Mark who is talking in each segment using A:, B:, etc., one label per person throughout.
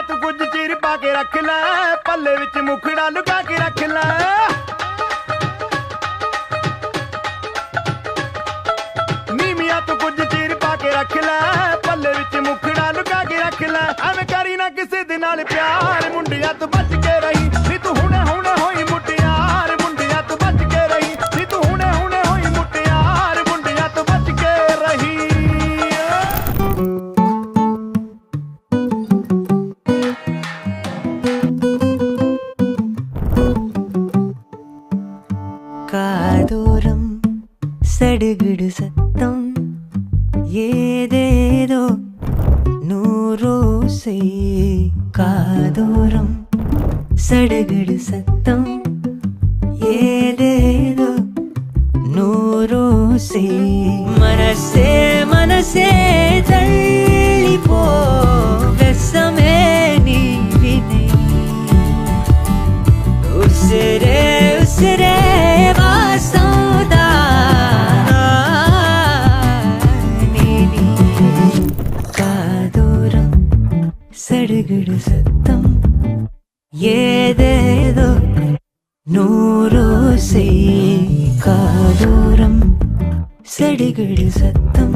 A: तू कुछ चीर पाके रख लै पल्ले विच मुखड़ा लुका के रख लै नीमिया तू कुछ चीर पाके रख लै पल्ले विच मुखड़ा लुका के रख लै एवें करी ना किसे दे नाल प्यार मुंडिया तू बच के रही नी तू हुणे हुणे होई मुटियार मुंडिया तू बच के रही नी तू हुणे हुणे होई मुटियार मुंडिया तू बच के रही
B: காதோரம் சடுகுடு சத்தம் ஏதேதோ நூரோசை காதோரம் சடுகுடு சத்தம் ஏதேதோ நூரோசை மனசே மனசே தள்ளி போ வெசமே நீ வினை உசிரே உசிரே சடுகுடு சத்தம் ஏதேதோ நூரோசை காதோரம் சடுகுடு சத்தம்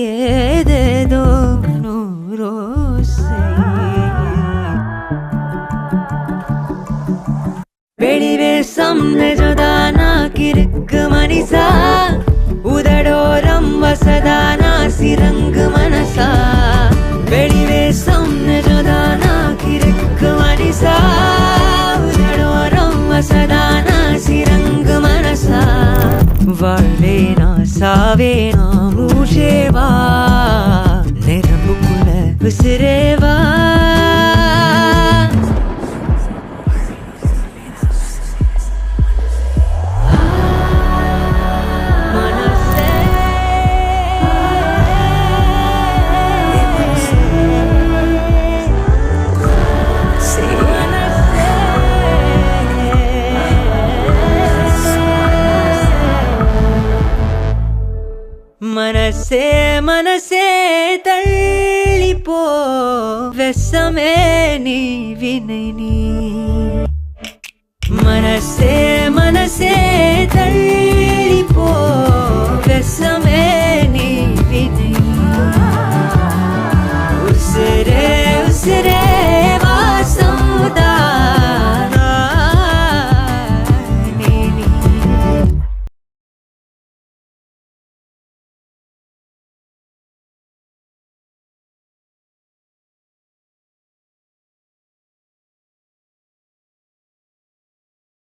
B: ஏதேதோ நூரோசை வெளிவேசம் நெஜதானா கிறுக்கு மனிசா உதடோரம் வசதானா சிறங்கு மனசா வெளிவேசம் நெஜதானா கிறுக்கு மனிசா உதடோரம் வசதானா சிறங்கு மனசா வாழ்வேனா சாவேனா மூஷேவா நெருப்புக்குள்ள உசிரேவா மனசே மனசே தள்ளி போ வெசமே நீ வினை நீ மனசே